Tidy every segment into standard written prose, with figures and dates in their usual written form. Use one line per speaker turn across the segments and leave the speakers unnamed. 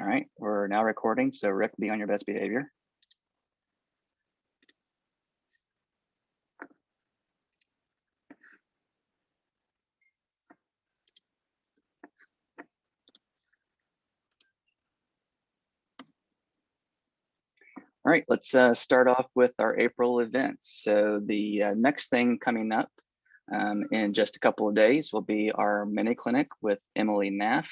All right, we're now recording, so Rick, be on your best behavior. All right, let's start off with our April events. So the next thing coming up in just a couple of days will be our mini clinic with Emily Naff.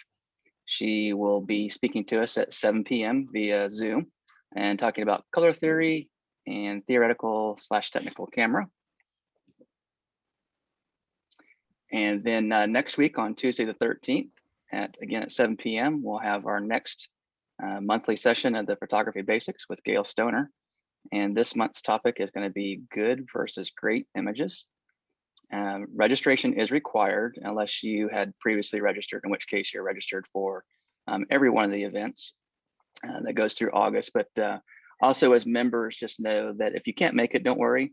She will be speaking to us at 7 p.m. via Zoom and talking about color theory and theoretical/technical camera. And then next week on Tuesday the 13th, again at 7 p.m., we'll have our next monthly session of the photography basics with Gail Stoner. And this month's topic is going to be good versus great images. Registration is required unless you had previously registered, in which case you're registered for every one of the events that goes through August. But also as members, just know that if you can't make it, don't worry.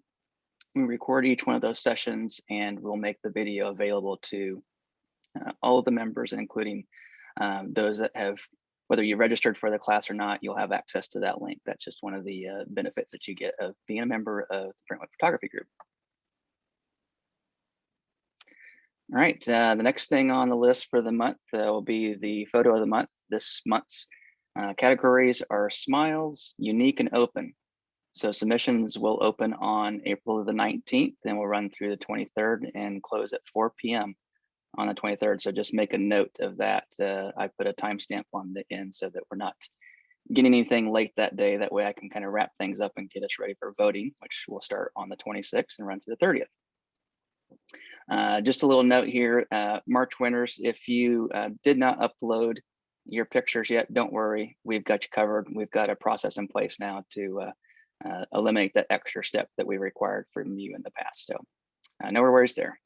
We record each one of those sessions and we'll make the video available to all of the members, including those that have, whether you registered for the class or not, you'll have access to that link. That's just one of the benefits that you get of being a member of the Brentwood Photography Group. All right, the next thing on the list for the month will be the photo of the month. This month's categories are smiles, unique, and open. So submissions will open on April the 19th and will run through the 23rd and close at 4 p.m. on the 23rd. So just make a note of that. I put a timestamp on the end so that we're not getting anything late that day. That way I can kind of wrap things up and get us ready for voting, which will start on the 26th and run through the 30th. Just a little note here, March winners, if you did not upload your pictures yet, don't worry, we've got you covered. We've got a process in place now to eliminate that extra step that we required from you in the past. So no worries there.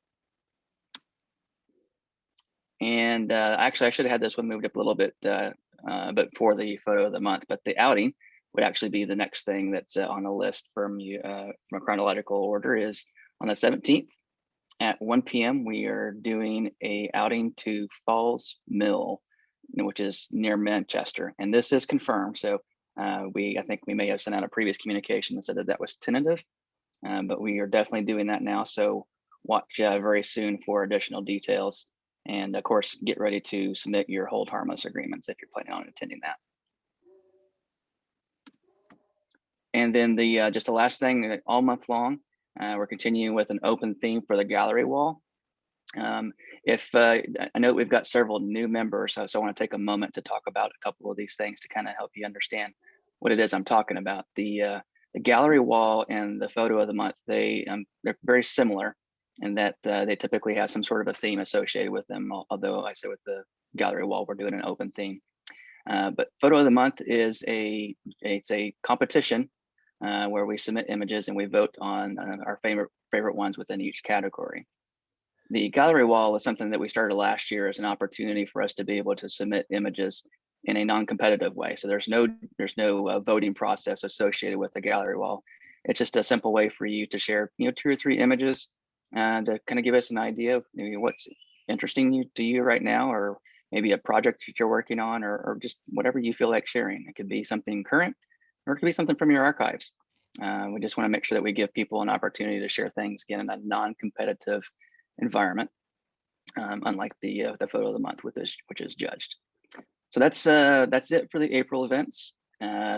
And actually, I should have had this one moved up a little bit, but for the photo of the month, but the outing would actually be the next thing that's on the list from you from a chronological order is on the 17th at 1 p.m. We are doing a outing to Falls Mill, which is near Manchester. And this is confirmed. So I think we may have sent out a previous communication that said that that was tentative, but we are definitely doing that now. So watch very soon for additional details. And of course, get ready to submit your hold harmless agreements if you're planning on attending that. And then the just the last thing, all month long, we're continuing with an open theme for the gallery wall. I know we've got several new members, so I want to take a moment to talk about a couple of these things to kind of help you understand what it is I'm talking about. The gallery wall and the photo of the month, they're very similar in that they typically have some sort of a theme associated with them, although I say with the gallery wall, we're doing an open theme. But photo of the month is it's a competition where we submit images and we vote on our favorite ones within each category. The gallery wall is something that we started last year as an opportunity for us to be able to submit images in a non-competitive way. So there's no voting process associated with the gallery wall. It's just a simple way for you to share 2 or 3 images and to kind of give us an idea of maybe what's interesting to you right now, or maybe a project that you're working on, or just whatever you feel like sharing. It could be something current, or it could be something from your archives. We just want to make sure that we give people an opportunity to share things, again, in a non-competitive environment, unlike the photo of the month, which is judged. So that's it for the April events.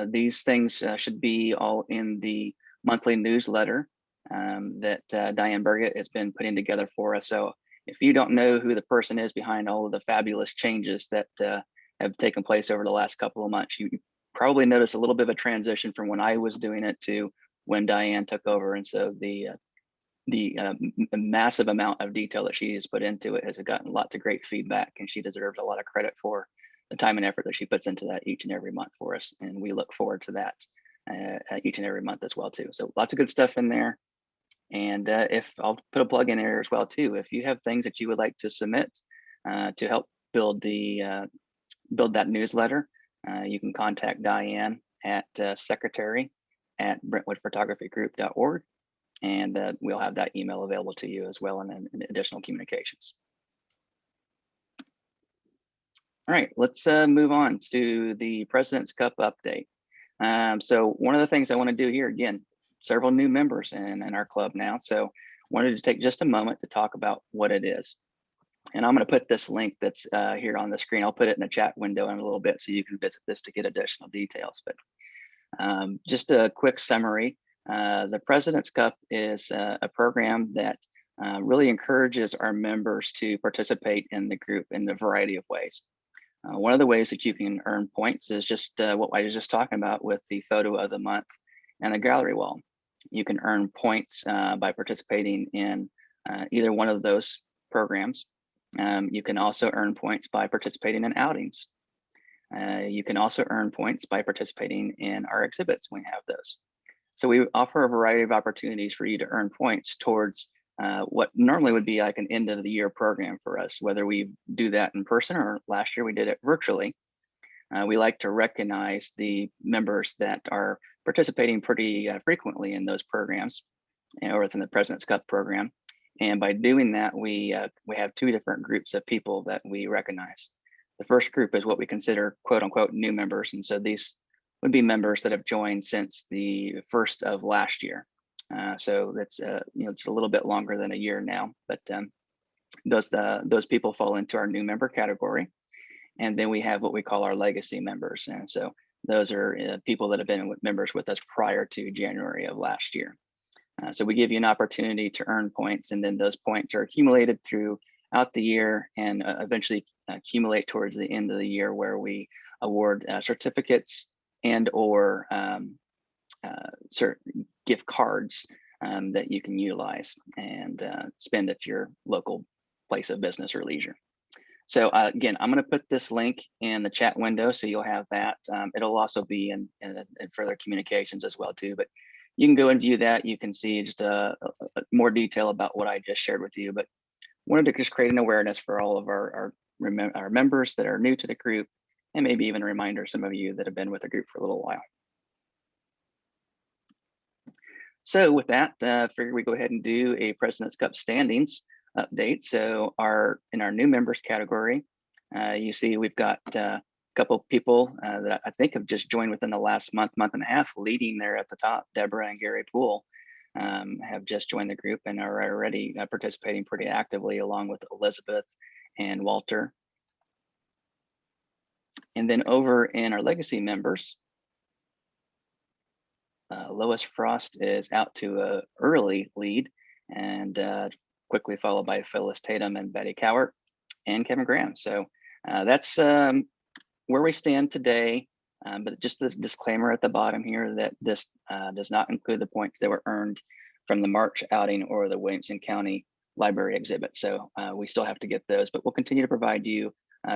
These things should be all in the monthly newsletter that Diane Burgett has been putting together for us. So if you don't know who the person is behind all of the fabulous changes that have taken place over the last couple of months, you probably notice a little bit of a transition from when I was doing it to when Diane took over. And so the massive amount of detail that she has put into it has gotten lots of great feedback, and she deserves a lot of credit for the time and effort that she puts into that each and every month for us. And we look forward to that each and every month as well too. So lots of good stuff in there. And if I'll put a plug in there as well too, if you have things that you would like to submit to help build that newsletter, you can contact Diane at secretary@brentwoodphotographygroup.org, and we'll have that email available to you as well, and additional communications. All right, let's move on to the President's Cup update. So one of the things I want to do here, again, several new members in our club now. So wanted to take just a moment to talk about what it is. And I'm going to put this link that's here on the screen. I'll put it in the chat window in a little bit so you can visit this to get additional details. But just a quick summary. The President's Cup is a program that really encourages our members to participate in the group in a variety of ways. One of the ways that you can earn points is just what I was just talking about with the photo of the month and the gallery wall. You can earn points by participating in either one of those programs. You can also earn points by participating in outings. You can also earn points by participating in our exhibits when we have those. So we offer a variety of opportunities for you to earn points towards what normally would be like an end of the year program for us, whether we do that in person or last year we did it virtually. We like to recognize the members that are participating pretty frequently in those programs or within the President's Cup program. And by doing that, we have two different groups of people that we recognize. The first group is what we consider quote unquote new members. And so these would be members that have joined since the first of last year. So that's it's a little bit longer than a year now, but those people fall into our new member category. And then we have what we call our legacy members. And so those are people that have been members with us prior to January of last year. So we give you an opportunity to earn points, and then those points are accumulated throughout the year and eventually accumulate towards the end of the year, where we award certificates and or certain gift cards that you can utilize and spend at your local place of business or leisure. So again, I'm going to put this link in the chat window so you'll have that. It'll also be in further communications as well too, but you can go and view that. You can see just more detail about what I just shared with you, but wanted to just create an awareness for all of our members that are new to the group, and maybe even a reminder some of you that have been with the group for a little while. So with that, figure we go ahead and do a President's Cup standings update. So in our new members category, you see we've got a couple people that I think have just joined within the last month and a half, leading there at the top. Deborah and Gary Poole have just joined the group and are already participating pretty actively, along with Elizabeth and Walter. And then over in our legacy members, Lois Frost is out to an early lead, and quickly followed by Phyllis Tatum and Betty Cowart and Kevin Graham. So that's where we stand today. But just the disclaimer at the bottom here that this does not include the points that were earned from the March outing or the Williamson County Library exhibit. So we still have to get those, but we'll continue to provide you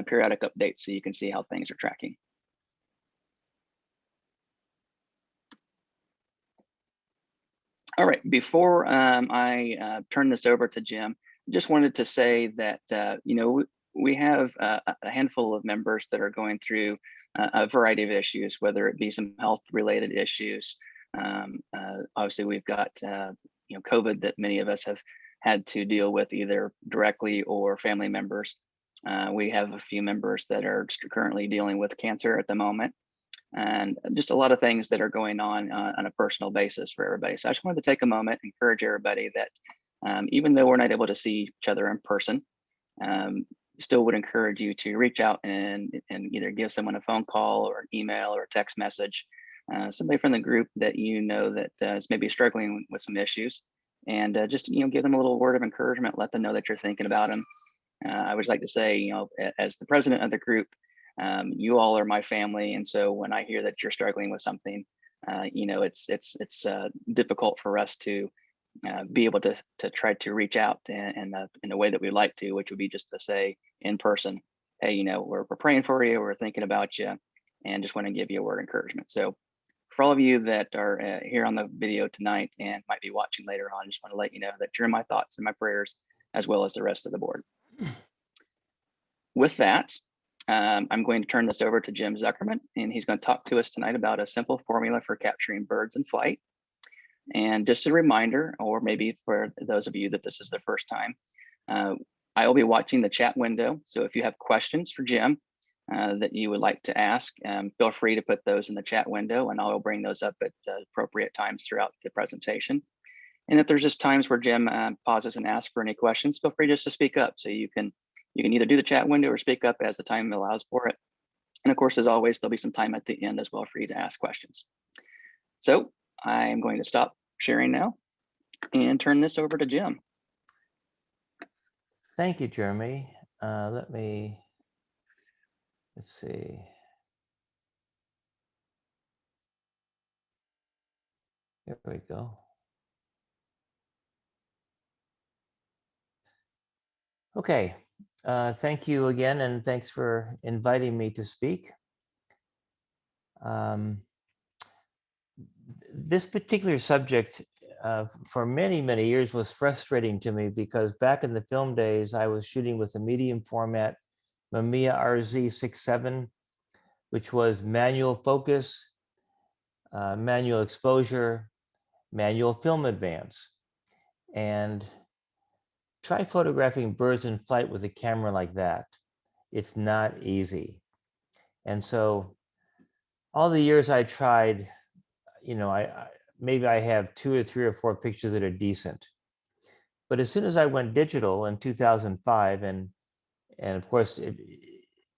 periodic updates so you can see how things are tracking. All right, before I turn this over to Jim, just wanted to say that, we have a handful of members that are going through a variety of issues, whether it be some health related issues. Obviously, we've got, COVID that many of us have had to deal with either directly or family members. We have a few members that are currently dealing with cancer at the moment, and just a lot of things that are going on a personal basis for everybody. So I just wanted to take a moment, encourage everybody that even though we're not able to see each other in person, still would encourage you to reach out and either give someone a phone call or an email or a text message, somebody from the group that that is maybe struggling with some issues, and just give them a little word of encouragement, let them know that you're thinking about them. I would like to say, as the president of the group, you all are my family, and so when I hear that you're struggling with something, it's difficult for us to be able to try to reach out in a way that we'd like to, which would be just to say in person, hey, we're praying for you, we're thinking about you, and just want to give you a word of encouragement. So for all of you that are here on the video tonight and might be watching later on, just want to let you know that you're in my thoughts and my prayers, as well as the rest of the board. With that, I'm going to turn this over to Jim Zuckerman, and he's going to talk to us tonight about a simple formula for capturing birds in flight. And just a reminder, or maybe for those of you that this is the first time, I will be watching the chat window. So if you have questions for Jim, that you would like to ask, feel free to put those in the chat window, and I will bring those up at appropriate times throughout the presentation. And if there's just times where Jim pauses and asks for any questions, feel free just to speak up. So you can either do the chat window or speak up as the time allows for it. And of course, as always, there'll be some time at the end as well for you to ask questions. So I'm going to stop sharing now and turn this over to Jim.
Thank you, Jeremy. Let's see. Here we go. Okay, thank you again, and thanks for inviting me to speak. This particular subject for many, many years was frustrating to me because back in the film days, I was shooting with a medium format Mamiya RZ67, which was manual focus, manual exposure, manual film advance. And try photographing birds in flight with a camera like that. It's not easy. And so all the years I tried, maybe I have 2 or 3 or 4 pictures that are decent. But as soon as I went digital in 2005, and of course,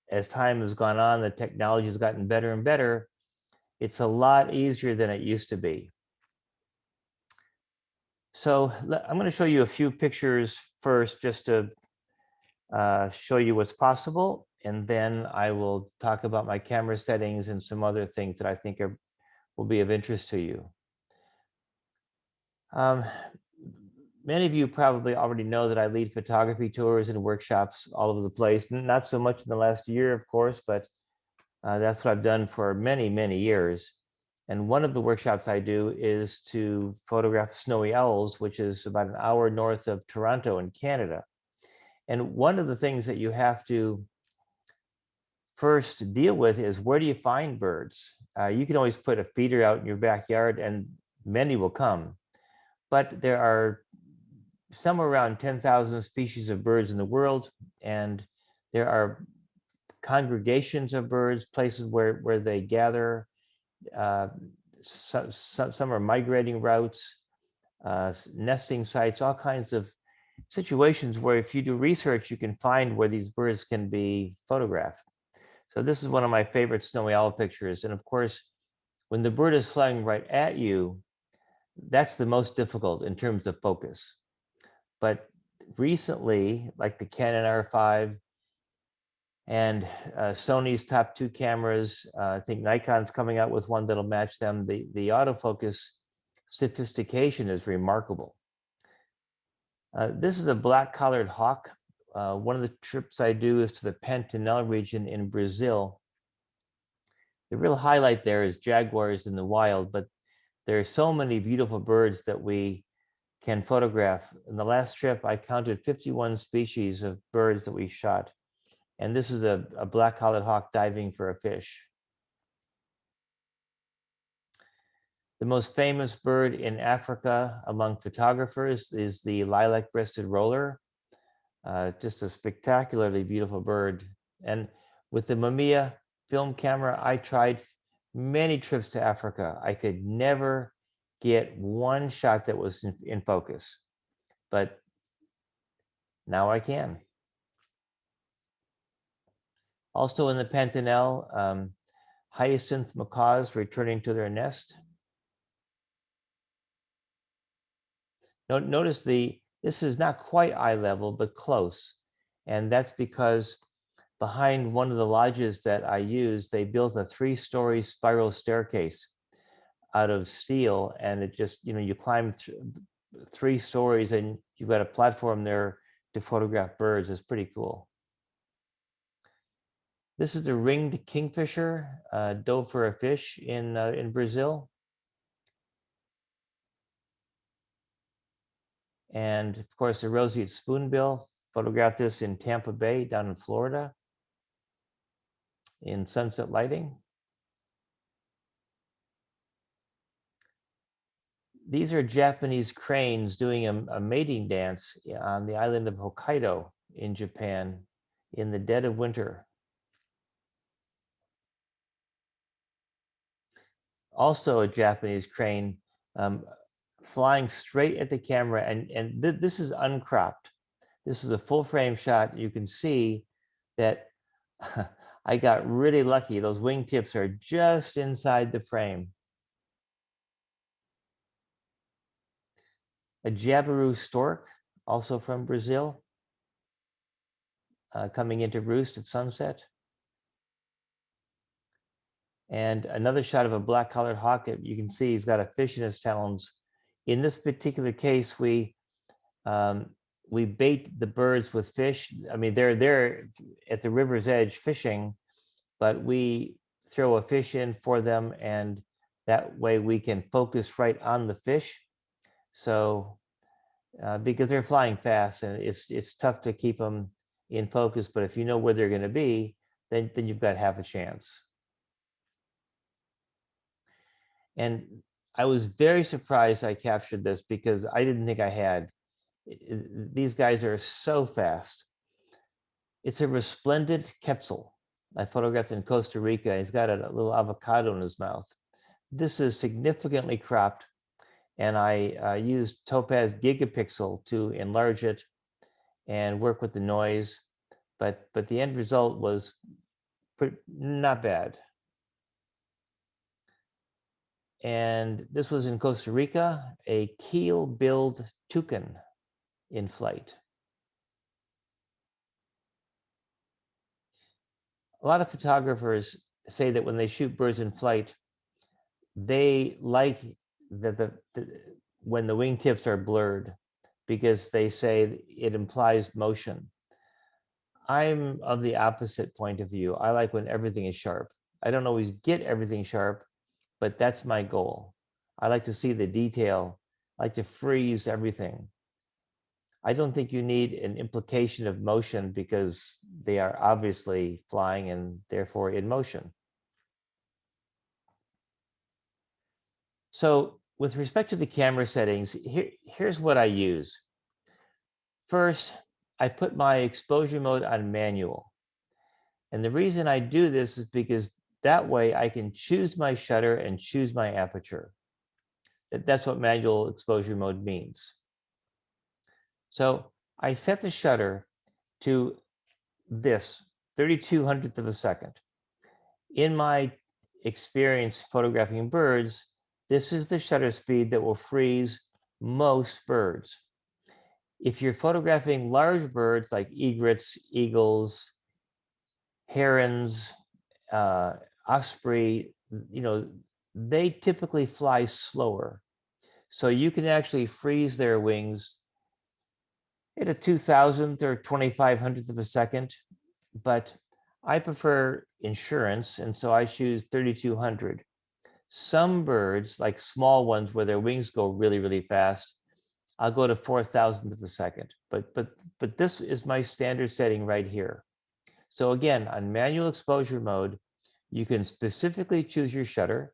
as time has gone on, the technology has gotten better and better. It's a lot easier than it used to be. So I'm going to show you a few pictures first, just to show you what's possible, and then I will talk about my camera settings and some other things that I think will be of interest to you. Many of you probably already know that I lead photography tours and workshops all over the place. Not so much in the last year, of course, but that's what I've done for many, many years. And one of the workshops I do is to photograph snowy owls, which is about an hour north of Toronto in Canada. And one of the things that you have to first deal with is, where do you find birds? You can always put a feeder out in your backyard and many will come. But there are somewhere around 10,000 species of birds in the world, and there are congregations of birds, places where they gather. Some are migrating routes, nesting sites, all kinds of situations where if you do research, you can find where these birds can be photographed. So this is one of my favorite snowy owl pictures. And of course, when the bird is flying right at you, that's the most difficult in terms of focus. But recently, like the Canon R5 and Sony's top 2 cameras, I think Nikon's coming out with one that'll match them. The autofocus sophistication is remarkable. This is a black-collared hawk. One of the trips I do is to the Pantanal region in Brazil. The real highlight there is jaguars in the wild, but there are so many beautiful birds that we can photograph. In the last trip, I counted 51 species of birds that we shot. And this is a black-collared hawk diving for a fish. The most famous bird in Africa among photographers is the lilac-breasted roller. Just a spectacularly beautiful bird. And with the Mamiya film camera, I tried many trips to Africa. I could never get one shot that was in focus, but now I can. Also in the Pantanal, hyacinth macaws returning to their nest. Notice this is not quite eye level, but close. And that's because behind one of the lodges that I use, they built a 3-story spiral staircase out of steel. And it just, you climb 3 stories and you've got a platform there to photograph birds. It's pretty cool. This is the ringed kingfisher, dove for a fish in Brazil. And of course, the roseate spoonbill, photographed this in Tampa Bay down in Florida in sunset lighting. These are Japanese cranes doing a mating dance on the island of Hokkaido in Japan in the dead of winter. also a Japanese crane, flying straight at the camera, and this is uncropped. This is a full frame shot. You can see that I got really lucky. Those wingtips are just inside the frame. A Jabiru stork, also from Brazil, coming into roost at sunset. And another shot of a black-collared hawk. You can see he's got a fish in his talons. In this particular case, we bait the birds with fish. I mean, they're there at the river's edge fishing, but we throw a fish in for them, and that way we can focus right on the fish. So because they're flying fast, and it's tough to keep them in focus, but if you know where they're going to be, then you've got half a chance. And I was very surprised I captured this because I didn't think I had. These guys are so fast. It's a resplendent quetzal I photographed in Costa Rica. He's got a little avocado in his mouth. This is significantly cropped, and I used Topaz Gigapixel to enlarge it and work with the noise. But the end result was not bad. And this was in Costa Rica, a keel-billed toucan in flight. A lot of photographers say that when they shoot birds in flight, they like when the wingtips are blurred because they say it implies motion. I'm of the opposite point of view. I like when everything is sharp. I don't always get everything sharp, but that's my goal. I like to see the detail. I like to freeze everything. I don't think you need an implication of motion because they are obviously flying and therefore in motion. So with respect to the camera settings, here's what I use. First, I put my exposure mode on manual. And the reason I do this is because that way I can choose my shutter and choose my aperture. That's what manual exposure mode means. So I set the shutter to this 3200th of a second. In my experience photographing birds, this is the shutter speed that will freeze most birds. If you're photographing large birds like egrets, eagles, herons, osprey, they typically fly slower. So you can actually freeze their wings at a 2000th or 2500th of a second, but I prefer insurance, and so I choose 3200. Some birds, like small ones where their wings go really, really fast, I'll go to 4000th of a second. But this is my standard setting right here. So again, on manual exposure mode, you can specifically choose your shutter,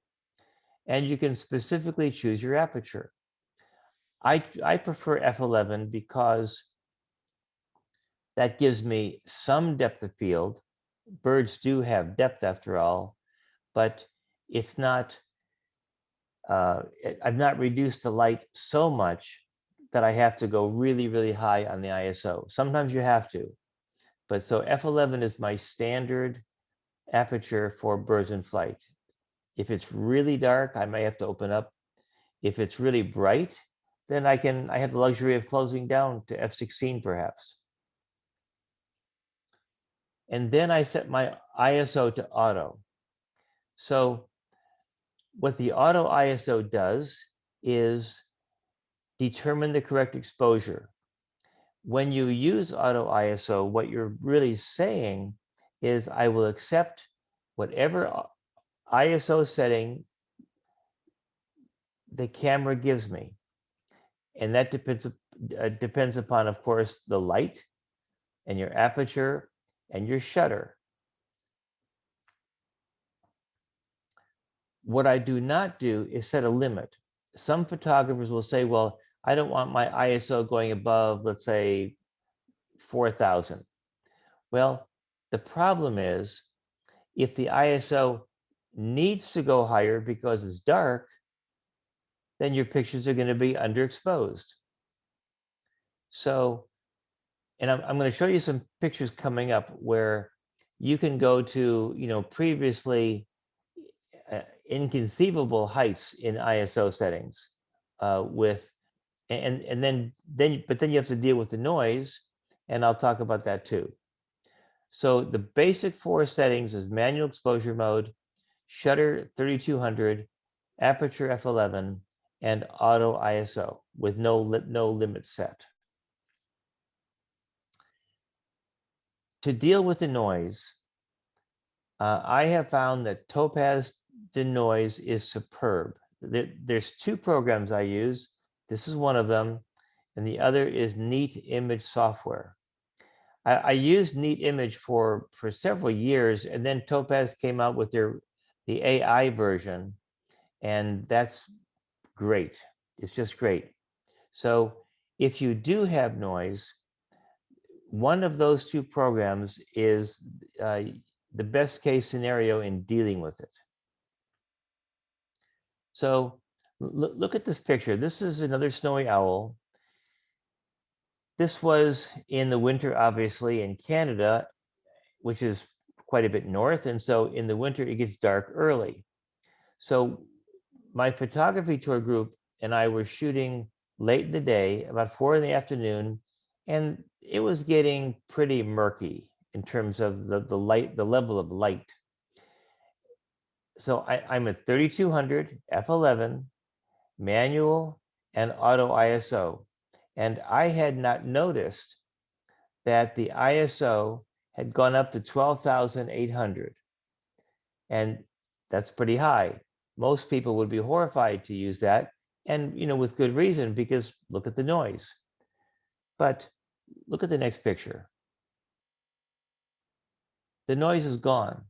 and you can specifically choose your aperture. I prefer f11 because that gives me some depth of field. Birds do have depth after all, but it's not, I've not reduced the light so much that I have to go really, really high on the ISO. Sometimes you have to, but so f11 is my standard aperture for birds in flight. If it's really dark, I may have to open up. If it's really bright, then I have the luxury of closing down to f16 perhaps. And then I set my ISO to auto. So what the auto ISO does is determine the correct exposure. When you use auto ISO, what you're really saying is I will accept whatever ISO setting the camera gives me. And that depends upon, of course, the light and your aperture and your shutter. What I do not do is set a limit. Some photographers will say, well, I don't want my ISO going above, let's say, 4000. Well, the problem is if the ISO needs to go higher because it's dark, then your pictures are going to be underexposed. So, and I'm going to show you some pictures coming up where you can go to, previously inconceivable heights in ISO settings with, and then but then you have to deal with the noise, and I'll talk about that too. So the basic 4 settings is manual exposure mode, shutter 3200, aperture f11, and auto ISO with no limit set. To deal with the noise, I have found that Topaz Denoise is superb. There's 2 programs I use. This is one of them, and the other is Neat Image software. I used Neat Image for several years, and then Topaz came out with the AI version, and that's great. It's just great. So if you do have noise, one of those 2 programs is the best case scenario in dealing with it. So look at this picture. This is another snowy owl. This was in the winter, obviously, in Canada, which is quite a bit north. And so in the winter, it gets dark early. So my photography tour group and I were shooting late in the day, about 4 in the afternoon, and it was getting pretty murky in terms of the light, the level of light. So I'm at 3200 f11 manual and auto ISO, and I had not noticed that the ISO had gone up to 12,800, and that's pretty high. Most people would be horrified to use that, and with good reason, because look at the noise. But look at the next picture. The noise is gone,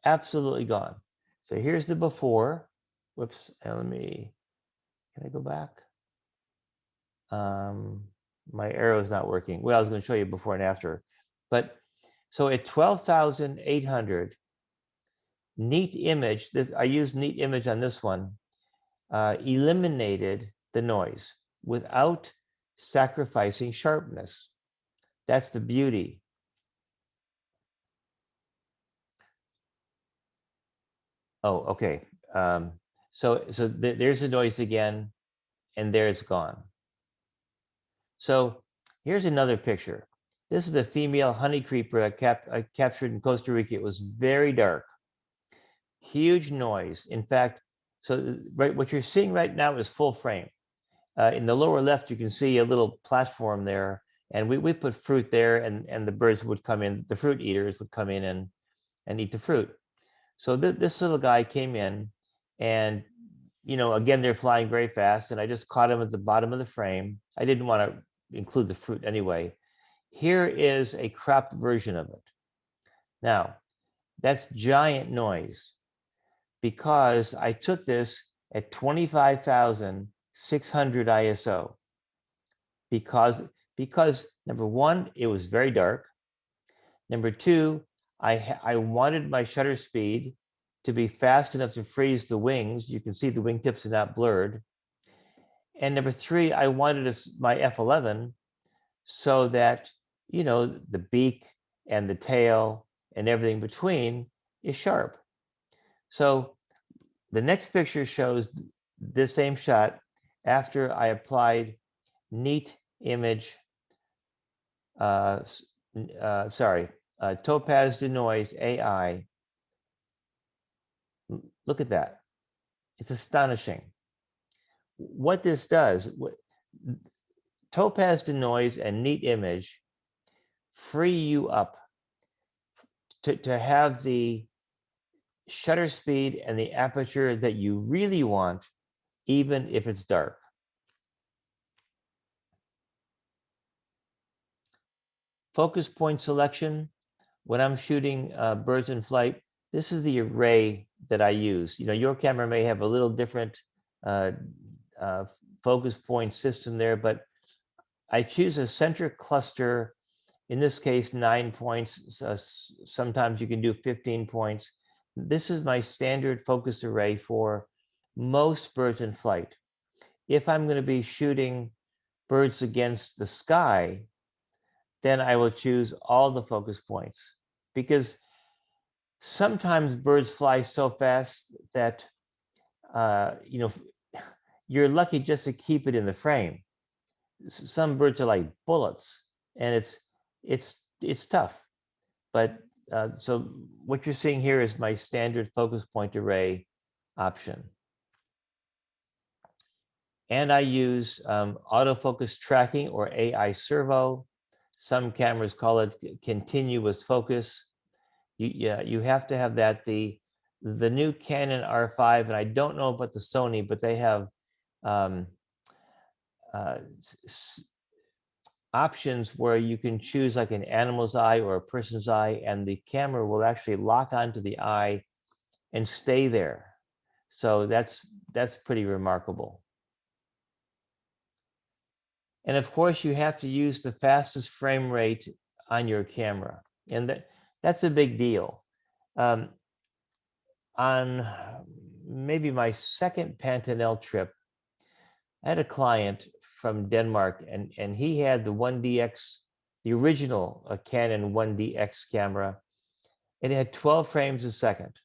absolutely gone. So here's the before. Whoops, and can I go back? My arrow is not working. Well, I was going to show you before and after. But so at 12,800, Neat Image, I used Neat Image on this one, eliminated the noise without sacrificing sharpness. That's the beauty. Oh, okay. So there's the noise again, and there it's gone. So here's another picture. This is a female honey creeper I captured in Costa Rica. It was very dark, huge noise. In fact, so right, what you're seeing right now is full frame. In the lower left, you can see a little platform there, and we put fruit there, and the birds would come in, the fruit eaters would come in and eat the fruit. So this little guy came in, and again, they're flying very fast, and I just caught him at the bottom of the frame. I didn't want to include the fruit anyway. Here is a cropped version of it. Now, that's giant noise because I took this at 25,600 ISO because number one, it was very dark. Number two, I wanted my shutter speed to be fast enough to freeze the wings. You can see the wingtips are not blurred. And number three, I wanted my f11 so that the beak and the tail and everything between is sharp. So the next picture shows this same shot after I applied Neat Image, Topaz Denoise AI. Look at that. It's astonishing. What this does, Topaz Denoise and Neat Image free you up to have the shutter speed and the aperture that you really want, even if it's dark. Focus point selection. When I'm shooting birds in flight, this is the array that I use. Your camera may have a little different focus point system there, but I choose a center cluster. In this case, 9 points. Sometimes you can do 15 points. this is my standard focus array for most birds in flight. If I'm going to be shooting birds against the sky, then I will choose all the focus points, because sometimes birds fly so fast that you know, you're lucky just to keep it in the frame. Some birds are like bullets, and it's tough. But so what you're seeing here is my standard focus point array option. And I use autofocus tracking, or AI servo. Some cameras call it continuous focus. You have to have that. The new Canon R5, and I don't know about the Sony, but they have um, uh, options where you can choose like an animal's eye or a person's eye, and the camera will actually lock onto the eye and stay there. So that's pretty remarkable. And of course, you have to use the fastest frame rate on your camera, and that's a big deal. On maybe my second Pantanel trip, I had a client from Denmark, and he had the 1DX, the original Canon 1DX camera. It had 12 frames a second.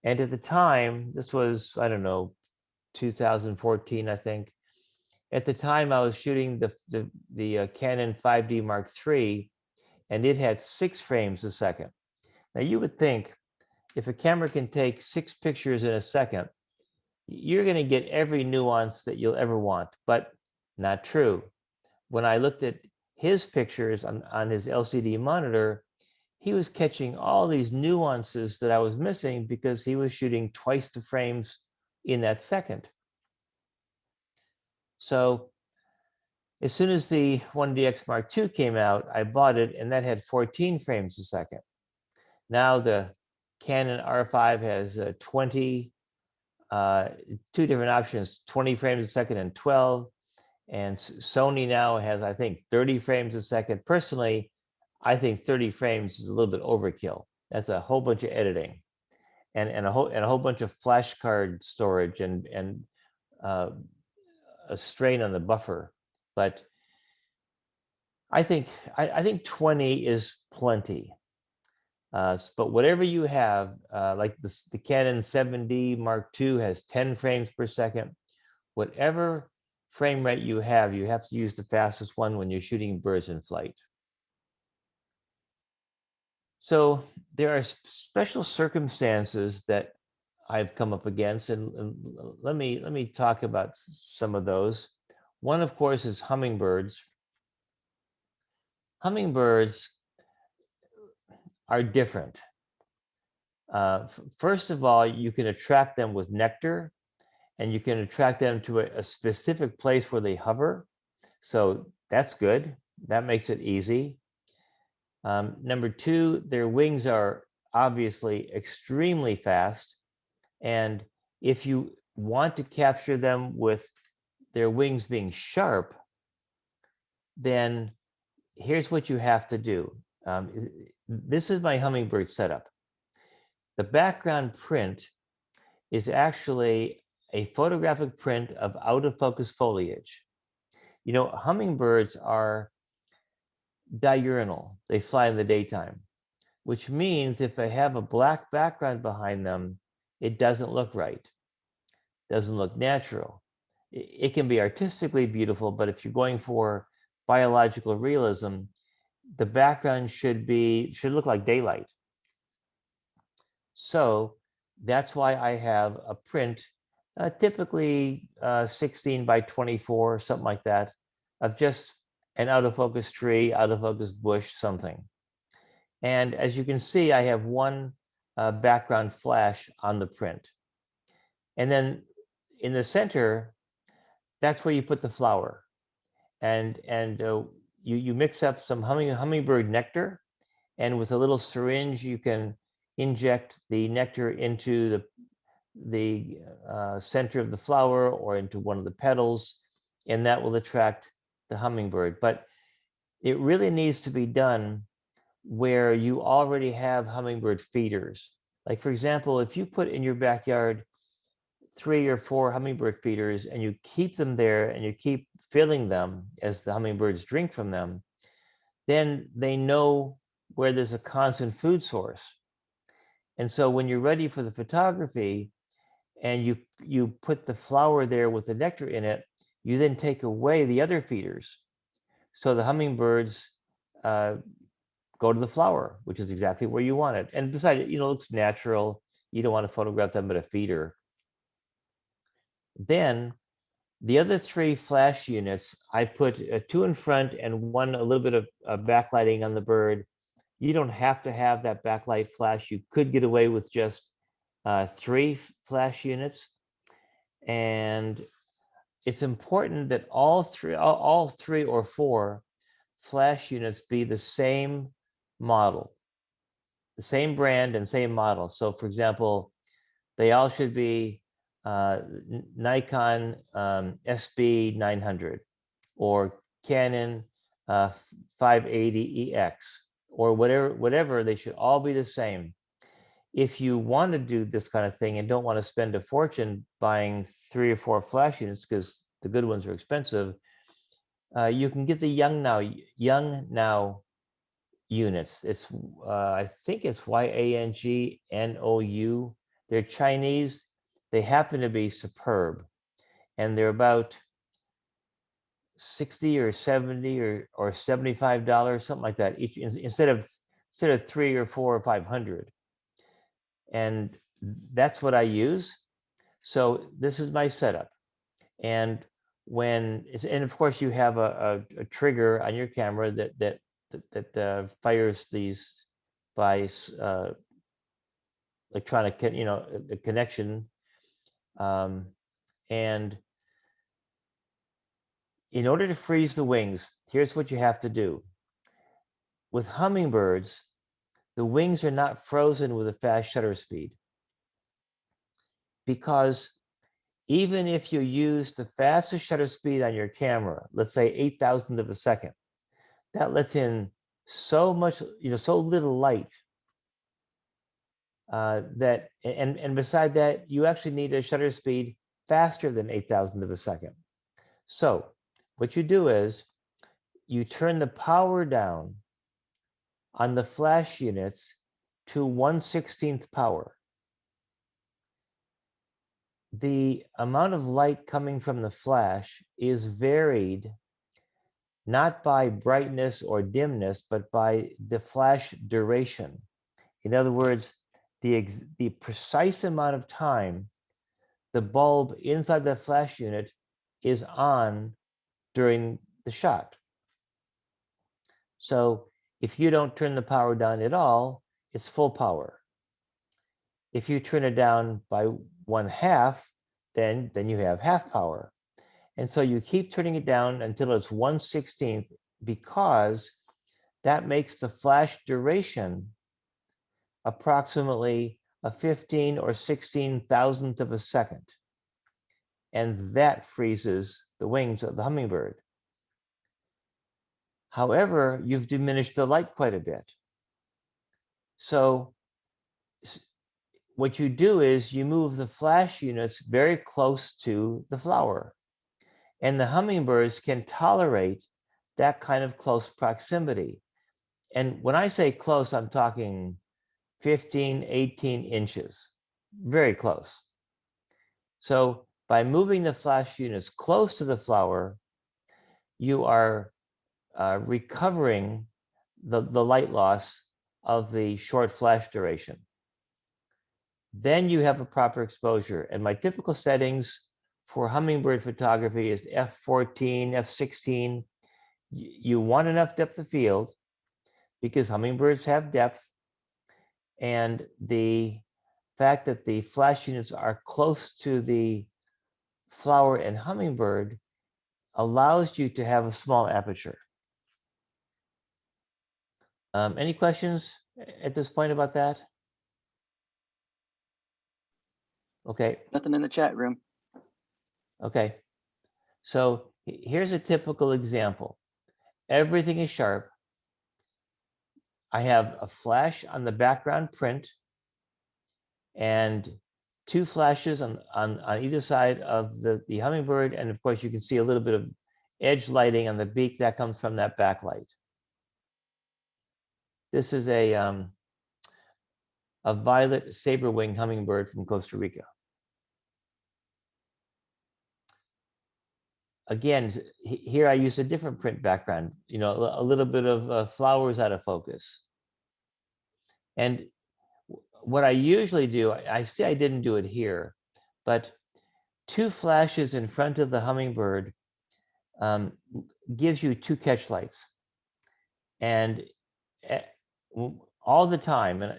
And at the time, this was, I don't know, 2014, I think. At the time, I was shooting the Canon 5D Mark III, and it had 6 frames a second. Now, you would think if a camera can take 6 pictures in a second, you're going to get every nuance that you'll ever want, but not true. When I looked at his pictures on his LCD monitor, he was catching all these nuances that I was missing because he was shooting twice the frames in that second. So as soon as the 1DX Mark II came out, I bought it, and that had 14 frames a second. Now the Canon R5 has 20, two different options, 20 frames a second and 12. And Sony now has, I think, 30 frames a second. Personally, I think 30 frames is a little bit overkill. That's a whole bunch of editing, and a whole bunch of flash card storage, and a strain on the buffer. But I think 20 is plenty. But whatever you have, like the Canon 7D Mark II has 10 frames per second. Whatever frame rate you have to use the fastest one when you're shooting birds in flight. So there are special circumstances that I've come up against, and let me talk about some of those. One, of course, is hummingbirds. Hummingbirds are different. First of all, you can attract them with nectar, and you can attract them to a specific place where they hover. So that's good. That makes it easy. Number two, their wings are obviously extremely fast. And if you want to capture them with their wings being sharp, then here's what you have to do. This is my hummingbird setup. The background print is actually a photographic print of out of focus foliage. You know, hummingbirds are diurnal. They fly in the daytime, which means if they have a black background behind them, it doesn't look right, doesn't look natural. It can be artistically beautiful, but if you're going for biological realism, the background should look like daylight. So that's why I have a print, typically 16 by 24, something like that, of just an out of focus tree, out of focus bush, something. And as you can see, I have one background flash on the print. And then in the center, that's where you put the flower. And you mix up some hummingbird nectar, and with a little syringe, you can inject the nectar into the center of the flower or into one of the petals, and that will attract the hummingbird. But it really needs to be done where you already have hummingbird feeders. Like for example, if you put in your backyard 3 or 4 hummingbird feeders and you keep them there and you keep filling them as the hummingbirds drink from them, then they know where there's a constant food source. And so when you're ready for the photography and you put the flower there with the nectar in it, you then take away the other feeders. So the hummingbirds go to the flower, which is exactly where you want it. And besides, it looks natural. You don't want to photograph them at a feeder. Then the other 3 flash units, I put 2 in front and 1 a little bit of backlighting on the bird. You don't have to have that backlight flash. You could get away with just 3 flash units. And it's important that all three or 4 flash units be the same model, the same brand and same model. So for example, they all should be Nikon SB 900 or Canon 580EX or whatever. They should all be the same. If you want to do this kind of thing and don't want to spend a fortune buying 3 or 4 flash units because the good ones are expensive, you can get the Young Now units. It's I think it's YANGNOU. They're Chinese. They happen to be superb, and they're about 60 or 70 or $75, something like that, each, instead of 3 or 4 or 500. And that's what I use. So this is my setup. And and of course you have a trigger on your camera that fires these by electronic, connection. And in order to freeze the wings, here's what you have to do. With hummingbirds, the wings are not frozen with a fast shutter speed, because even if you use the fastest shutter speed on your camera, let's say 8,000th of a second, that lets in so much, so little light that, and beside that, you actually need a shutter speed faster than 8,000th of a second. So what you do is you turn the power down on the flash units to 1/16th power. The amount of light coming from the flash is varied not by brightness or dimness, but by the flash duration. In other words, the precise amount of time the bulb inside the flash unit is on during the shot. So if you don't turn the power down at all, it's full power. If you turn it down by 1/2, then you have half power. And so you keep turning it down until it's 1/16th, because that makes the flash duration approximately a 15 or 16,000th of a second. And that freezes the wings of the hummingbird. However, you've diminished the light quite a bit. So what you do is you move the flash units very close to the flower. And the hummingbirds can tolerate that kind of close proximity. And when I say close, I'm talking 15, 18 inches, very close. So by moving the flash units close to the flower, you are recovering the light loss of the short flash duration. Then you have a proper exposure. And my typical settings for hummingbird photography is f14, f16. You want enough depth of field because hummingbirds have depth. And the fact that the flash units are close to the flower and hummingbird allows you to have a small aperture. Any questions at this point about that? Okay.
Nothing in the chat room.
Okay. So here's a typical example. Everything is sharp. I have a flash on the background print. and 2 flashes on either side of the hummingbird. And of course, you can see a little bit of edge lighting on the beak that comes from that backlight. This is a violet saber-winged hummingbird from Costa Rica. Again, here I use a different print background, you know, a little bit of flowers out of focus. And what I usually do, I say I didn't do it here, but 2 flashes in front of the hummingbird gives you 2 catch lights. And all the time, and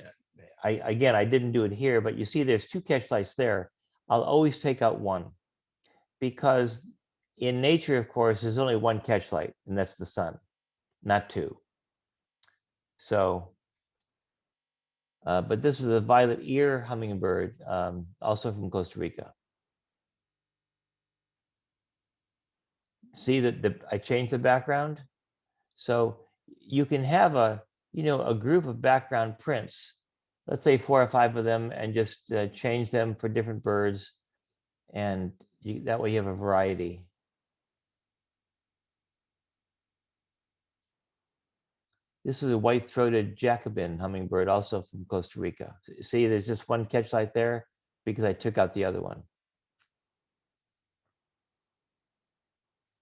again, I didn't do it here, but you see there's 2 catch lights there. I'll always take out one, because in nature, of course, there's only 1 catch light, and that's the sun, not 2. So, but this is a violet ear hummingbird, also from Costa Rica. See that I changed the background? So you can have a group of background prints, let's say 4 or 5 of them, and just change them for different birds, and that way you have a variety. This is a white-throated Jacobin hummingbird, also from Costa Rica. See, there's just 1 catch light there because I took out the other one.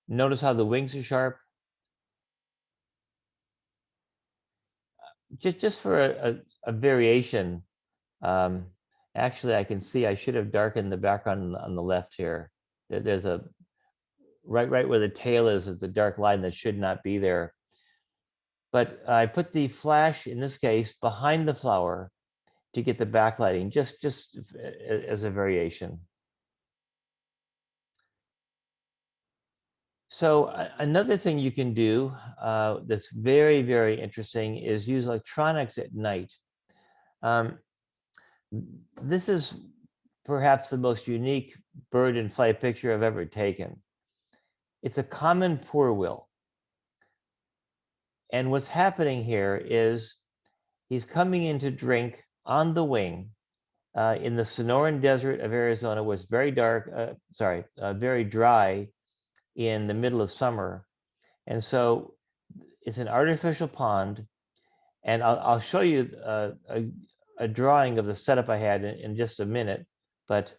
Notice how the wings are sharp? Just for a variation, actually, I can see I should have darkened the background on the left here. There's a right where the tail is a dark line that should not be there. But I put the flash, in this case, behind the flower to get the backlighting, just as a variation. So another thing you can do that's very, very interesting is use electronics at night. This is perhaps the most unique bird in flight picture I've ever taken. It's a common poorwill. And what's happening here is he's coming in to drink on the wing in the Sonoran Desert of Arizona, where it's very dark, very dry in the middle of summer. And so it's an artificial pond. And I'll show you a drawing of the setup I had in just a minute. But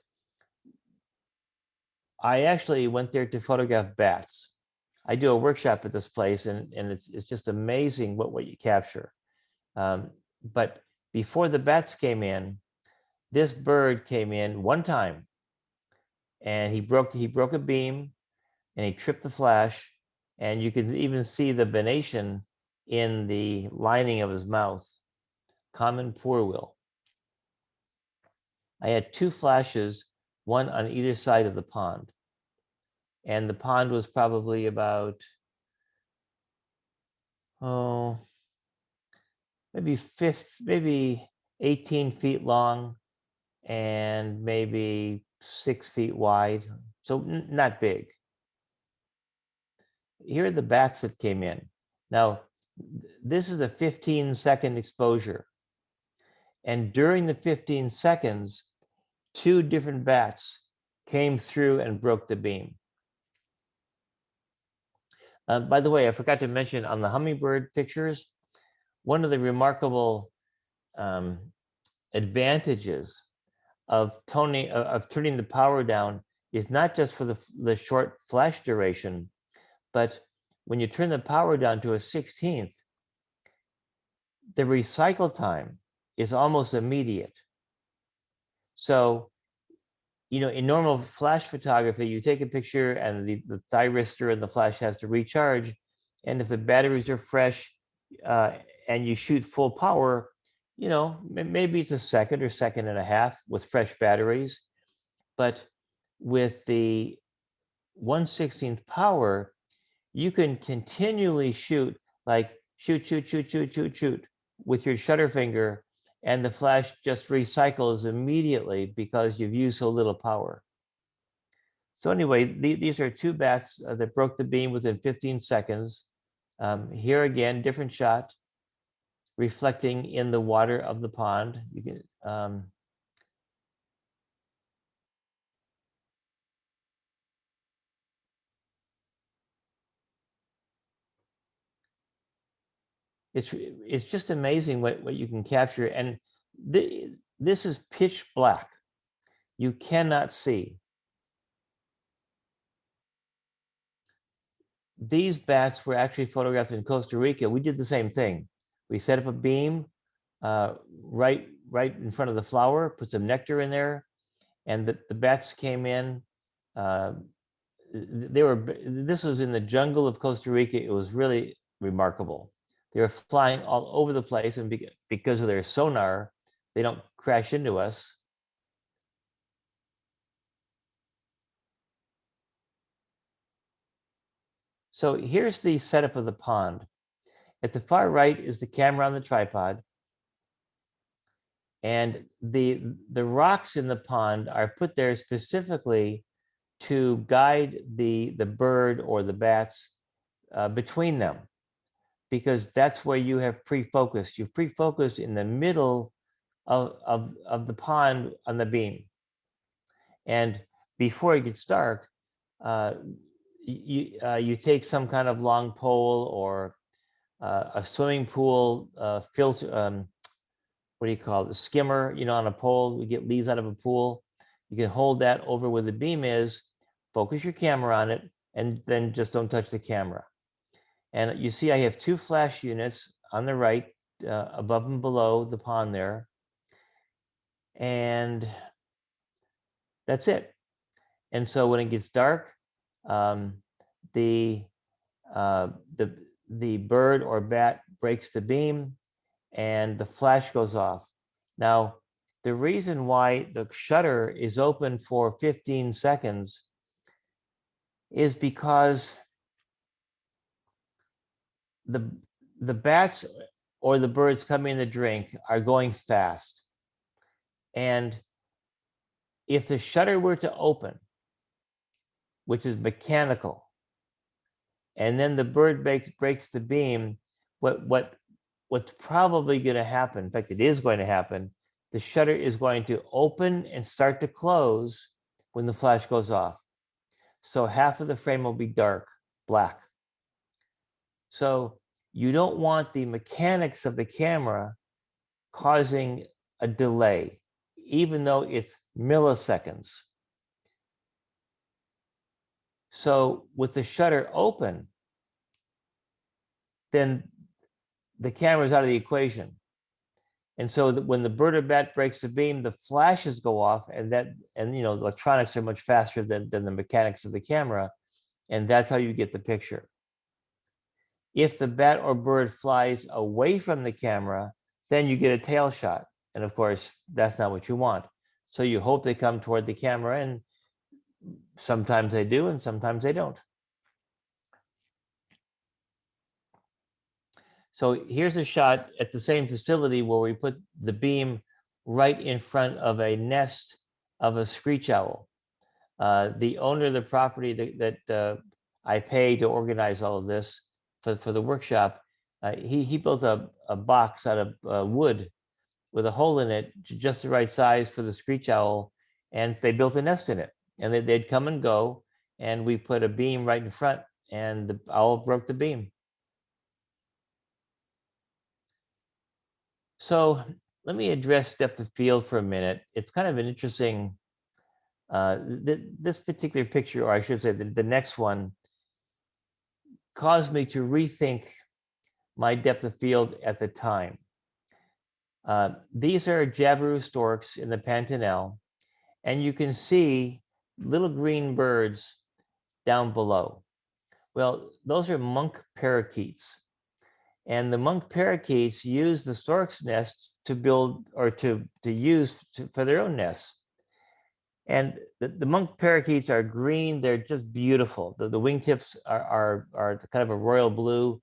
I actually went there to photograph bats. I do a workshop at this place, and it's just amazing what you capture. But before the bats came in, this bird came in one time, and he broke a beam, and he tripped the flash, and you can even see the venation in the lining of his mouth. Common poorwill. I had 2 flashes, one on either side of the pond. And the pond was probably about, maybe 18 feet long and maybe 6 feet wide. So not big. Here are the bats that came in. Now, this is a 15-second exposure. And during the 15 seconds, 2 different bats came through and broke the beam. By the way, I forgot to mention on the hummingbird pictures, one of the remarkable advantages of turning the power down is not just for the short flash duration, but when you turn the power down to a 16th, the recycle time is almost immediate. So, in normal flash photography, you take a picture and the thyristor and the flash has to recharge. And if the batteries are fresh and you shoot full power, maybe it's a second or second and a half with fresh batteries. But with the 1/16th power, you can continually shoot, like shoot with your shutter finger, and the flash just recycles immediately because you've used so little power. So anyway, these are 2 bats that broke the beam within 15 seconds. Here again, different shot, reflecting in the water of the pond. You can It's just amazing what you can capture. And this is pitch black. You cannot see. These bats were actually photographed in Costa Rica. We did the same thing. We set up a beam right in front of the flower, put some nectar in there, and the bats came in. This was in the jungle of Costa Rica. It was really remarkable. They were flying all over the place, and because of their sonar, they don't crash into us. So here's the setup of the pond. At the far right is the camera on the tripod. And the rocks in the pond are put there specifically to guide the bird or the bats between them, because that's where you have pre-focus. You've pre-focused in the middle of the pond on the beam. And before it gets dark, you take some kind of long pole or a swimming pool filter, what do you call it, a skimmer, on a pole. We get leaves out of a pool. You can hold that over where the beam is, focus your camera on it, and then just don't touch the camera. And you see I have 2 flash units on the right, above and below the pond there. And that's it. And so when it gets dark, um, the bird or bat breaks the beam and the flash goes off. Now, the reason why the shutter is open for 15 seconds is because the bats or the birds coming in the drink are going fast. And if the shutter were to open, which is mechanical, and then the bird breaks the beam, what's probably going to happen, in fact, it is going to happen, the shutter is going to open and start to close when the flash goes off. So half of the frame will be dark, black. So you don't want the mechanics of the camera causing a delay, even though it's milliseconds. So with the shutter open, then the camera is out of the equation. And so when the bird or bat breaks the beam, the flashes go off, and the electronics are much faster than the mechanics of the camera, and that's how you get the picture. If the bat or bird flies away from the camera, then you get a tail shot. And of course, that's not what you want. So you hope they come toward the camera, and sometimes they do, and sometimes they don't. So here's a shot at the same facility where we put the beam right in front of a nest of a screech owl. The owner of the property that I pay to organize all of this for the workshop, he built a box out of wood with a hole in it, just the right size for the screech owl, and they built a nest in it. And they'd come and go, and we put a beam right in front, and the owl broke the beam. So let me address depth of field for a minute. It's kind of an interesting, this particular picture, or I should say the next one, caused me to rethink my depth of field at the time. These are Jabiru storks in the Pantanal, and you can see little green birds down below. Well, those are monk parakeets. And the monk parakeets use the stork's nests to build or to use for their own nests. And the monk parakeets are green. They're just beautiful. The wingtips are kind of a royal blue.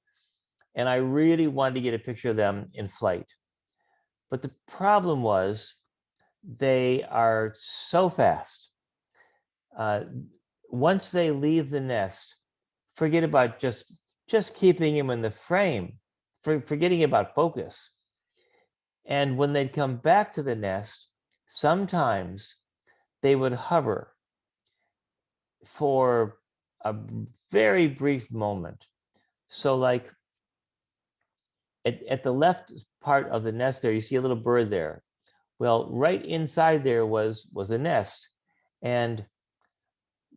And I really wanted to get a picture of them in flight. But the problem was they are so fast. Once they leave the nest, forget about just keeping them in the frame, forgetting about focus. And when they'd come back to the nest, sometimes they would hover for a very brief moment. So like At the left part of the nest there, you see a little bird there. Well, right inside there was a nest, and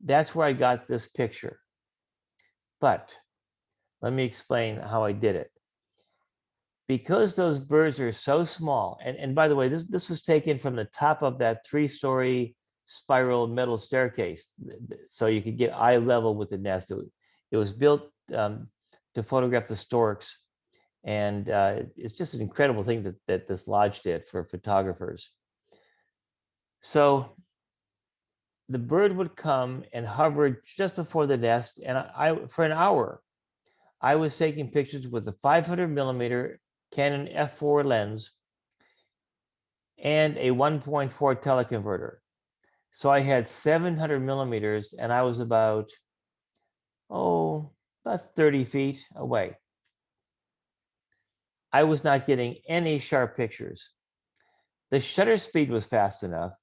that's where I got this picture. But let me explain how I did it. Because those birds are so small, and by the way, this was taken from the top of that 3-story spiral metal staircase, so you could get eye level with the nest. It was built to photograph the storks, and it's just an incredible thing that this lodge did for photographers. So the bird would come and hover just before the nest, and I for an hour, I was taking pictures with a 500 millimeter Canon f4 lens and a 1.4 teleconverter. So I had 700 millimeters, and I was about 30 feet away. I was not getting any sharp pictures. The shutter speed was fast enough,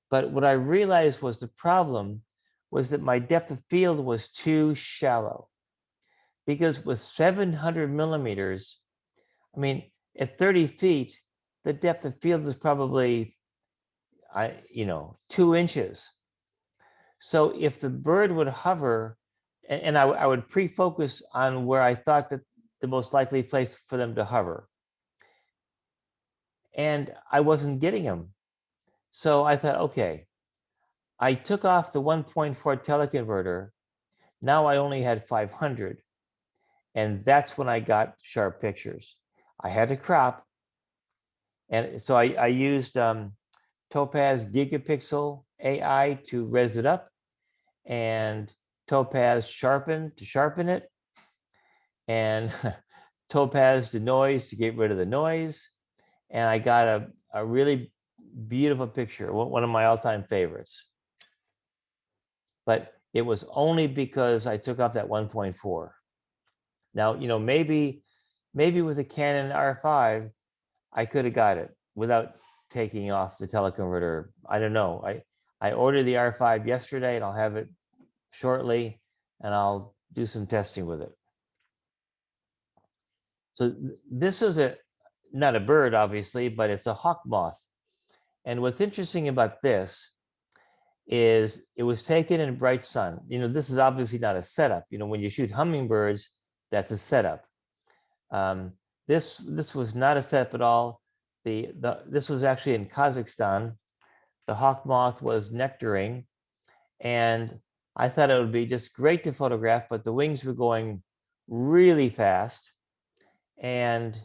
but what I realized was the problem was that my depth of field was too shallow. Because with 700 millimeters, I mean, at 30 feet, the depth of field is probably 2 inches. So if the bird would hover, and I would pre-focus on where I thought that the most likely place for them to hover, and I wasn't getting them. So I thought, okay, I took off the 1.4 teleconverter. Now I only had 500, and that's when I got sharp pictures. I had to crop, and so I used Topaz Gigapixel AI to res it up, and Topaz Sharpen to sharpen it, and Topaz Denoise to get rid of the noise. And I got a really beautiful picture, one of my all-time favorites. But it was only because I took off that 1.4. Now, maybe with a Canon R5, I could have got it without taking off the teleconverter. I don't know. I ordered the R5 yesterday, and I'll have it shortly, and I'll do some testing with it. So this is not a bird, obviously, but it's a hawk moth. And what's interesting about this is it was taken in bright sun. This is obviously not a setup. When you shoot hummingbirds, that's a setup. This was not a setup at all. This was actually in Kazakhstan. The hawk moth was nectaring, and I thought it would be just great to photograph, but the wings were going really fast, and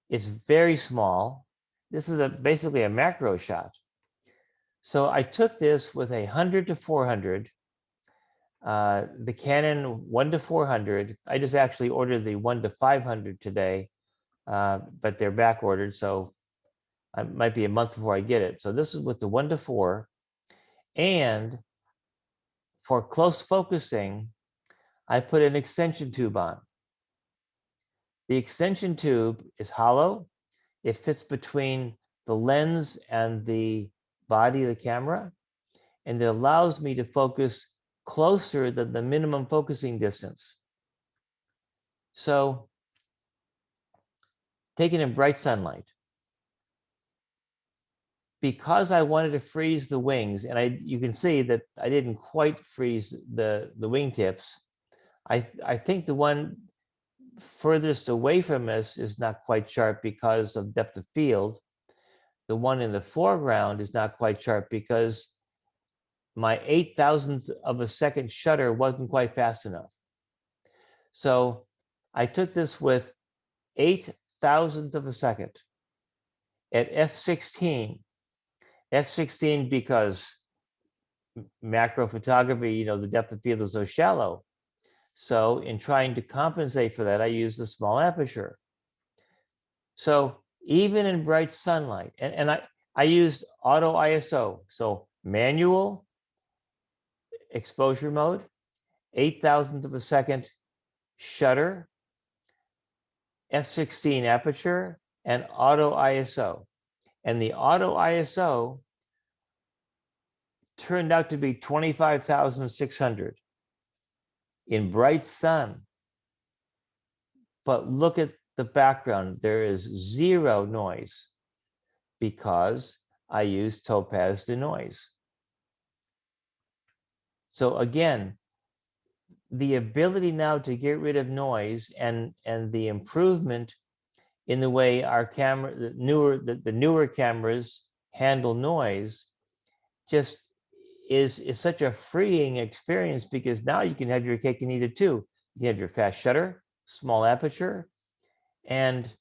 it's very small. This is basically a macro shot. So I took this with 100 to 400, the Canon 1 to 400. I just actually ordered the 1 to 500 today, but they're back ordered, so it might be a month before I get it. So this is with the 1 to 4, and for close focusing, I put an extension tube on. The extension tube is hollow. It fits between the lens and the body of the camera, and it allows me to focus closer than the minimum focusing distance. So, taken in bright sunlight, because I wanted to freeze the wings, and you can see that I didn't quite freeze the wingtips. I think the one furthest away from us is not quite sharp because of depth of field. The one in the foreground is not quite sharp because my 8,000th of a second shutter wasn't quite fast enough. So I took this with 8,000th of a second at f16. F16 because macro photography, the depth of field is so shallow. So in trying to compensate for that, I used a small aperture. So even in bright sunlight, and I used auto ISO, so manual exposure mode, 8,000th of a second shutter, f16 aperture, and auto ISO. And the auto ISO turned out to be 25,600 in bright sun. But look at the background, there is zero noise because I use Topaz Denoise. So again, the ability now to get rid of noise and the improvement in the way our camera, the newer cameras handle noise, just is such a freeing experience, because now you can have your cake and eat it too. You can have your fast shutter, small aperture, and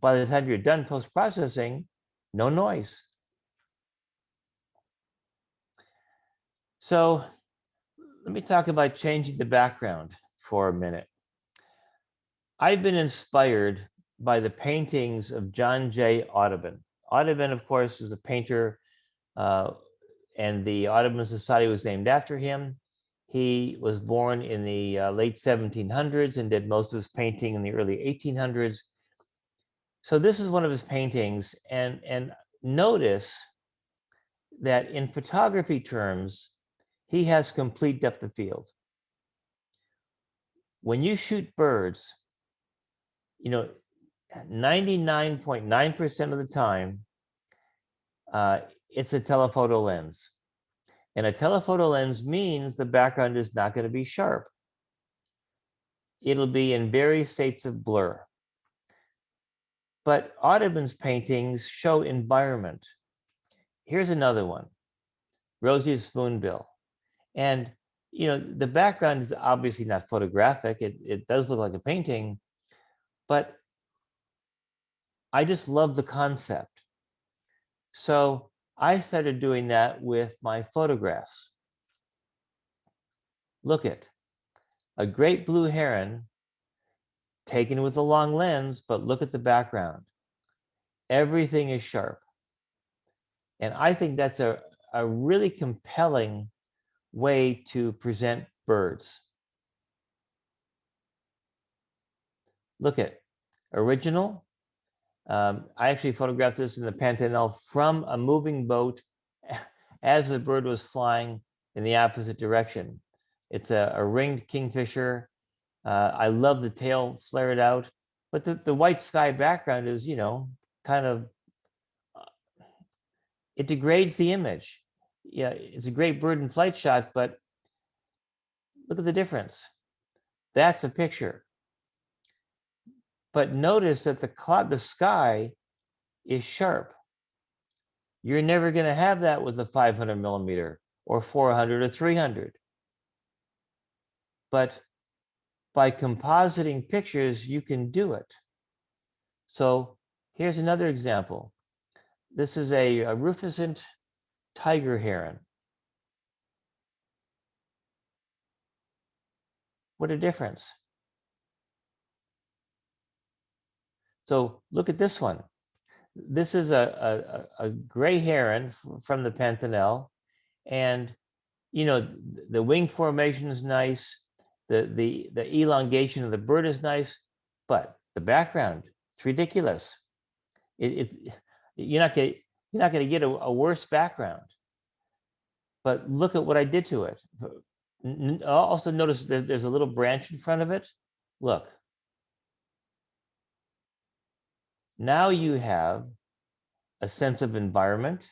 by the time you're done post-processing, no noise. So let me talk about changing the background for a minute. I've been inspired by the paintings of John J. Audubon. Audubon, of course, was a painter, and the Audubon Society was named after him. He was born in the late 1700s and did most of his painting in the early 1800s. So this is one of his paintings, and notice that in photography terms, he has complete depth of field. When you shoot birds, 99.9% of the time, it's a telephoto lens. And a telephoto lens means the background is not going to be sharp. It'll be in various states of blur. But Audubon's paintings show environment. Here's another one, Rosie Spoonbill. And the background is obviously not photographic. It does look like a painting, but I just love the concept. So I started doing that with my photographs. Look at a great blue heron taken with a long lens, but look at the background. Everything is sharp. And I think that's a really compelling way to present birds. Look at original. I actually photographed this in the Pantanal from a moving boat as the bird was flying in the opposite direction. It's a ringed kingfisher. I love the tail flared out, but the white sky background is, kind of, it degrades the image. Yeah, it's a great bird in flight shot, but look at the difference. That's a picture. But notice that the sky is sharp. You're never going to have that with a 500 millimeter or 400 or 300. But by compositing pictures, you can do it. So here's another example. This is a rufescent tiger heron. What a difference. So look at this one. This is a gray heron from the Pantanal, and the wing formation is nice. The elongation of the bird is nice, but the background, it's ridiculous. You're not going to get a worse background. But look at what I did to it. Also notice there's a little branch in front of it. Look. Now you have a sense of environment.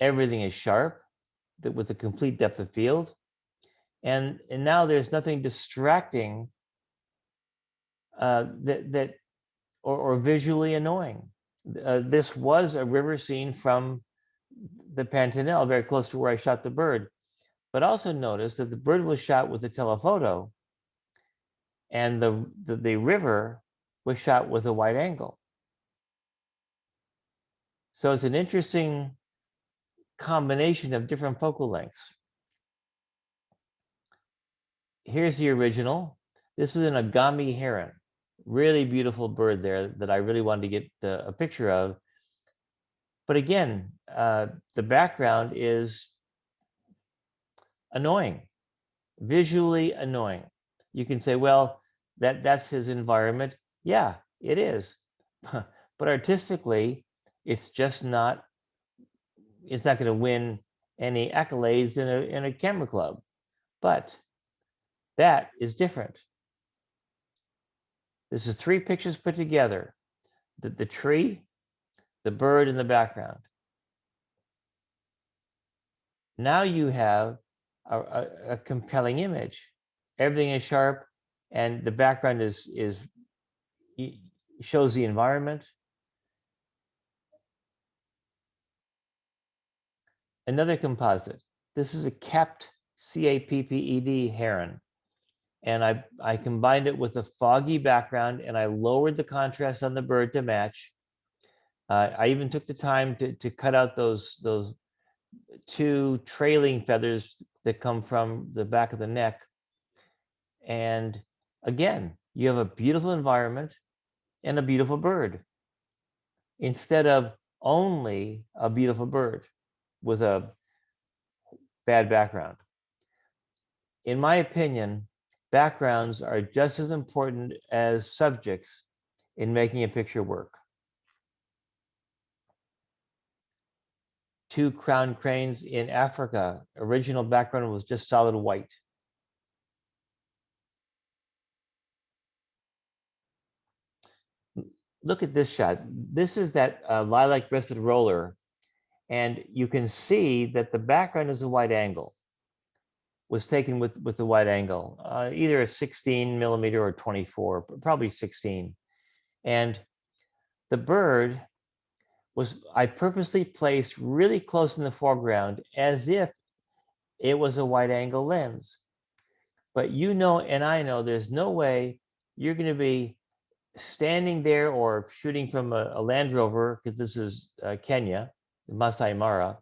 Everything is sharp with a complete depth of field. And now there's nothing distracting or visually annoying. This was a river scene from the Pantanal, very close to where I shot the bird. But also notice that the bird was shot with a telephoto, and the river was shot with a wide angle. So it's an interesting combination of different focal lengths. Here's the original. This is an Agami heron. Really beautiful bird there that I really wanted to get a picture of. But again, the background is annoying, visually annoying. You can say, well, that's his environment. Yeah, it is. But artistically, it's just not, it's not going to win any accolades in a camera club. But that is different. This is 3 pictures put together: the tree, the bird, and the background. Now you have a compelling image. Everything is sharp, and the background shows the environment. Another composite. This is a capped, C-A-P-P-E-D heron. And I combined it with a foggy background, and I lowered the contrast on the bird to match. I even took the time to cut out those 2 trailing feathers that come from the back of the neck. And again, you have a beautiful environment and a beautiful bird, instead of only a beautiful bird with a bad background. In my opinion, backgrounds are just as important as subjects in making a picture work. 2 crowned cranes in Africa. Original background was just solid white. Look at this shot. This is that lilac-breasted roller, and you can see that the background is a wide angle. Was taken with the wide angle, either a 16 millimeter or 24, but probably 16. And the bird I purposely placed really close in the foreground, as if it was a wide angle lens. But you know, and I know, there's no way you're going to be standing there or shooting from a Land Rover, because this is Kenya, Masai Mara.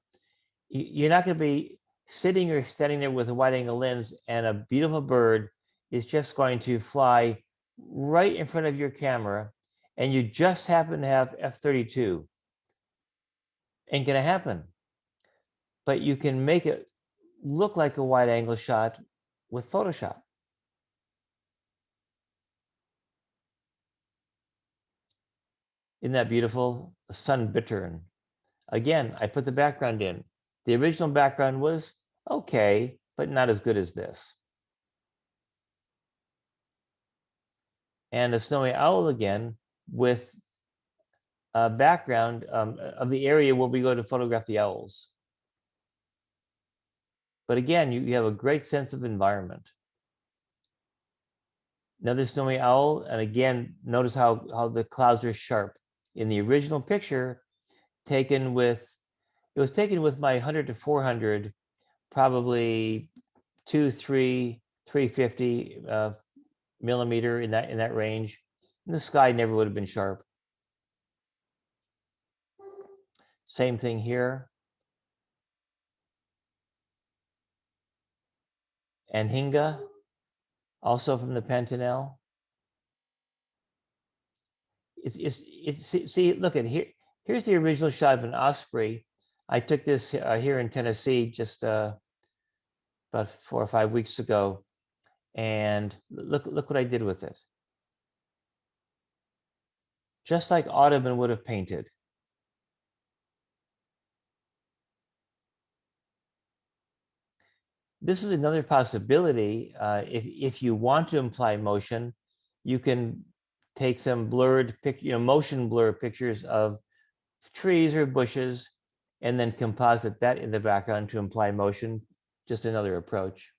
You're not going to be sitting or standing there with a wide angle lens, and a beautiful bird is just going to fly right in front of your camera, and you just happen to have f/32. Ain't going to happen. But you can make it look like a wide angle shot with Photoshop. Isn't that beautiful? Sun bittern. Again, I put the background in. The original background was okay, but not as good as this. And a snowy owl again, with a background of the area where we go to photograph the owls. But again, you have a great sense of environment. Another snowy owl, and again, notice how the clouds are sharp. In the original picture, it was taken with my 100 to 400, probably 2, 3, 350 millimeter in that range. And the sky never would have been sharp. Same thing here. And Hinga, also from the Pantanal. See, look at here. Here's the original shot of an osprey. I took this here in Tennessee just about 4 or 5 weeks ago, and look what I did with it. Just like Audubon would have painted. This is another possibility. If you want to imply motion, you can take some blurred motion blur pictures of trees or bushes, and then composite that in the background to imply motion. Just another approach.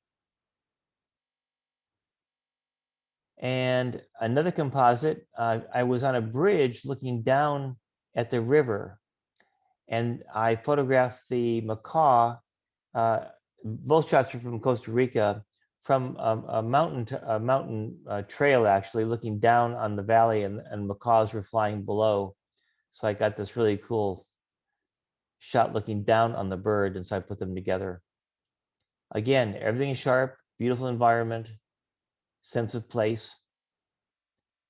And another composite, I was on a bridge looking down at the river, and I photographed the macaw. Both shots are from Costa Rica, from a mountain trail, actually, looking down on the valley, and macaws were flying below. So I got this really cool shot looking down on the bird, and so I put them together. Again, everything is sharp, beautiful environment, sense of place,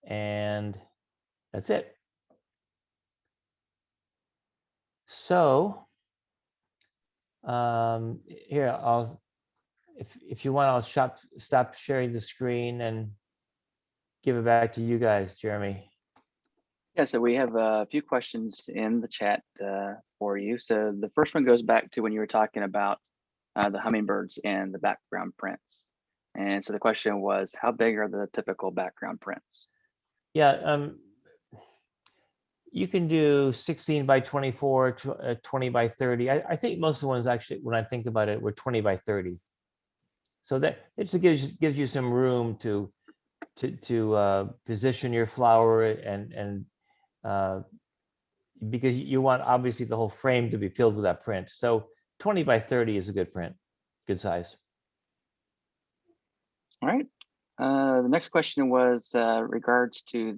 and that's it. So here, if you want, I'll stop sharing the screen and give it back to you guys, Jeremy.
Yeah, so we have a few questions in the chat for you. So the first one goes back to when you were talking about the hummingbirds and the background prints. And so the question was, how big are the typical background prints?
Yeah, you can do 16 by 24, 20 by 30. I think most of the ones actually, when I think about it, were 20 by 30. So that it just gives you some room to position your flower and because you want obviously the whole frame to be filled with that print. So 20 by 30 is a good print, good size.
All right. The next question was regards to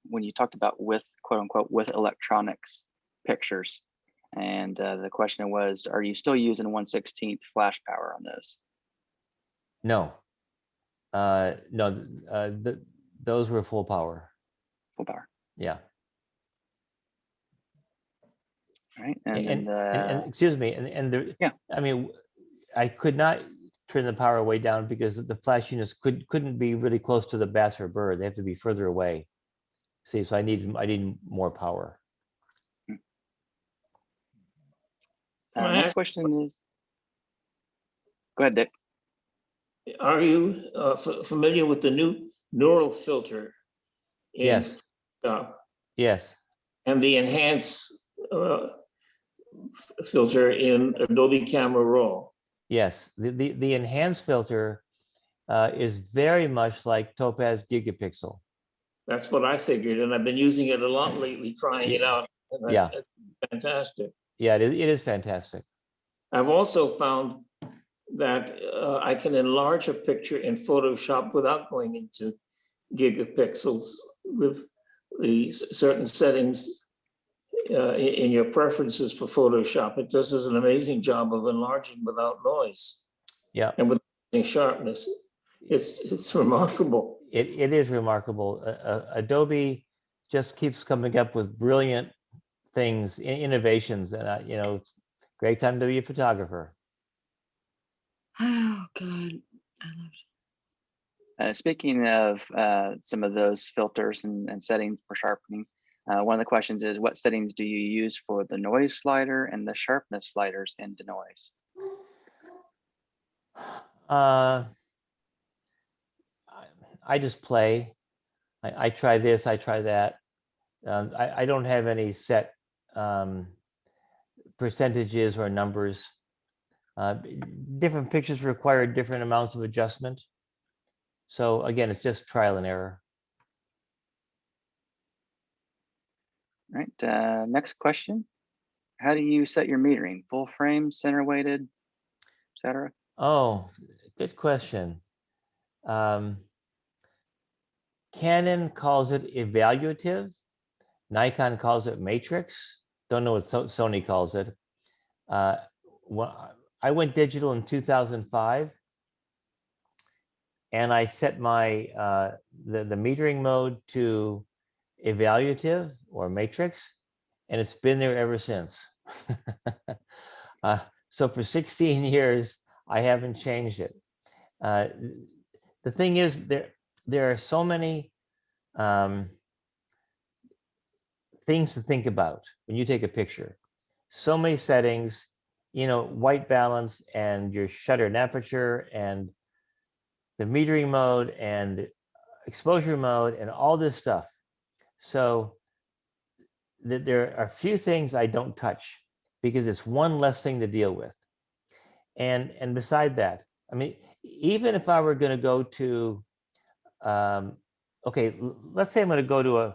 when you talked about with quote unquote with electronics pictures, and the question was, are you still using 1/16 flash power on those?
No, no, those were full power.
Full power.
Yeah.
All right, and then
Excuse me,
yeah.
I mean, I could not turn the power way down because the flash units couldn't be really close to the bass or bird. They have to be further away. See, so I need more power.
Next question is, go ahead, Dick.
Are you familiar with the new neural filter in
Yes.
Photoshop
Yes.
and the enhance filter in Adobe Camera Raw?
Yes. The enhanced filter is very much like Topaz Gigapixel.
That's what I figured, and I've been using it a lot lately, trying it out. And
Yeah.
it's fantastic.
Yeah, it is fantastic.
I've also found that I can enlarge a picture in Photoshop without going into gigapixels with the certain settings in your preferences for Photoshop. It just does an amazing job of enlarging without noise.
Yeah.
And with sharpness. It's remarkable.
It is remarkable. Adobe just keeps coming up with brilliant things, innovations, and it's a great time to be a photographer.
Oh God, I love it.
Speaking of some of those filters and settings for sharpening, one of the questions is, what settings do you use for the noise slider and the sharpness sliders in denoise?
I just play. I try this, I try that. I don't have any set percentages or numbers. Different pictures require different amounts of adjustment. So again, it's just trial and error.
All right, next question. How do you set your metering? Full frame, center weighted, etc.?
Oh, good question. Canon calls it evaluative. Nikon calls it matrix. Don't know what Sony calls it. I went digital in 2005, and I set my the metering mode to evaluative or matrix, and it's been there ever since. So for 16 years, I haven't changed it. The thing is, there are so many things to think about when you take a picture. So many settings, white balance and your shutter and aperture and the metering mode and exposure mode and all this stuff. So there are a few things I don't touch because it's one less thing to deal with. And beside that, I mean, even if I were going to go to, okay, let's say I'm going to go to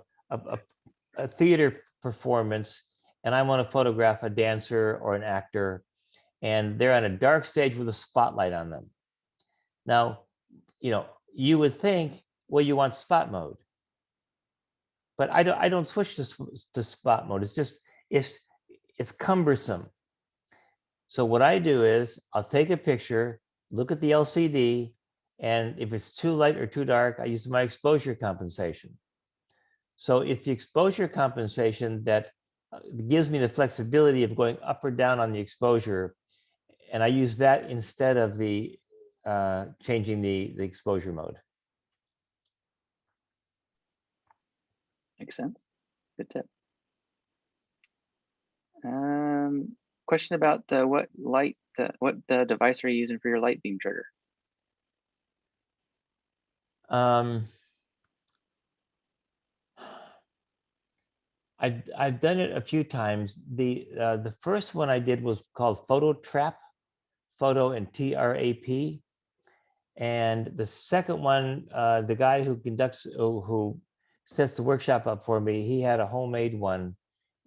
a theater performance and I want to photograph a dancer or an actor, and they're on a dark stage with a spotlight on them. Now, you would think, well, you want spot mode, but I don't switch to spot mode. It's cumbersome. So what I do is I'll take a picture, look at the LCD, and if it's too light or too dark, I use my exposure compensation. So it's the exposure compensation that gives me the flexibility of going up or down on the exposure, and I use that instead of the changing the exposure mode.
Makes sense. Good tip. Question about what device are you using for your light beam trigger?
I've done it a few times. The first one I did was called Photo Trap, photo and TRAP. And the second one, the guy who who sets the workshop up for me, he had a homemade one,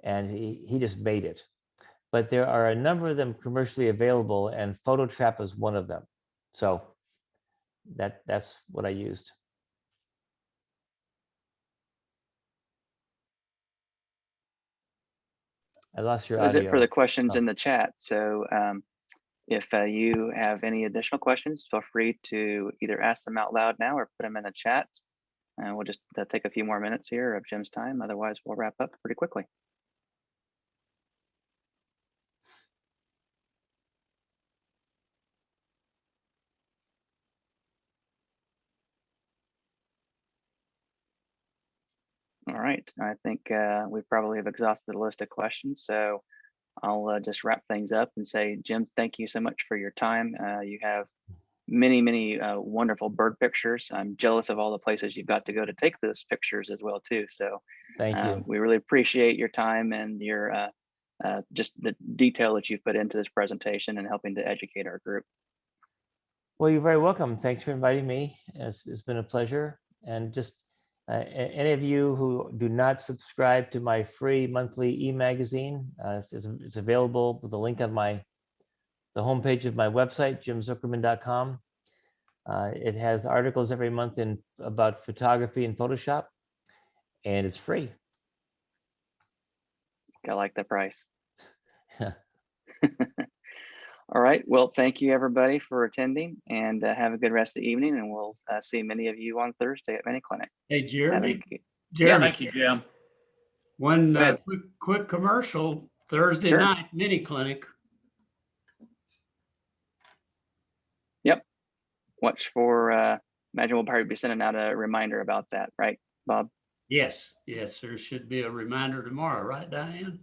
and he just made it. But there are a number of them commercially available, and Photo Trap is one of them. So that's what I used. I lost your
That was it for
audio.
the questions
Oh.
in the chat. So if you have any additional questions, feel free to either ask them out loud now or put them in the chat. And we'll just take a few more minutes here of Jim's time. Otherwise, we'll wrap up pretty quickly. All right, I think we probably have exhausted the list of questions. So I'll just wrap things up and say, Jim, thank you so much for your time. You have many wonderful bird pictures. I'm jealous of all the places you've got to go to take those pictures as well too. So
Thank you.
we really appreciate your time and your just the detail that you've put into this presentation and helping to educate our group.
Well, you're very welcome. Thanks for inviting me. It's been a pleasure. And just any of you who do not subscribe to my free monthly e-magazine, it's available with a link on the homepage of my website, jimzuckerman.com. It has articles every month about photography and Photoshop, and it's free.
I like the price. All right. Well, thank you everybody for attending, and have a good rest of the evening. And we'll see many of you on Thursday at Mini Clinic.
Hey, Jeremy.
Yeah,
Thank
you, Jim.
One
Go ahead.
quick commercial. Thursday
Sure.
night, Mini Clinic.
Yep. Watch for. Imagine we'll probably be sending out a reminder about that, right, Bob?
Yes, there should be a reminder tomorrow, right, Diane?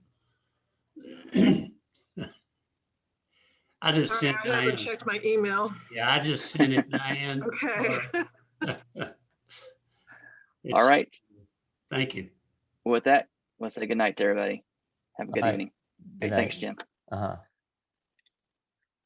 I just sent
I haven't
Diane.
checked my email.
Yeah, I just sent it, Diane.
Okay.
All right.
Thank you.
With that, we'll say good night to everybody. Have a good
Bye.
evening.
Good
Hey, thanks,
night.
Jim.
Uh-huh.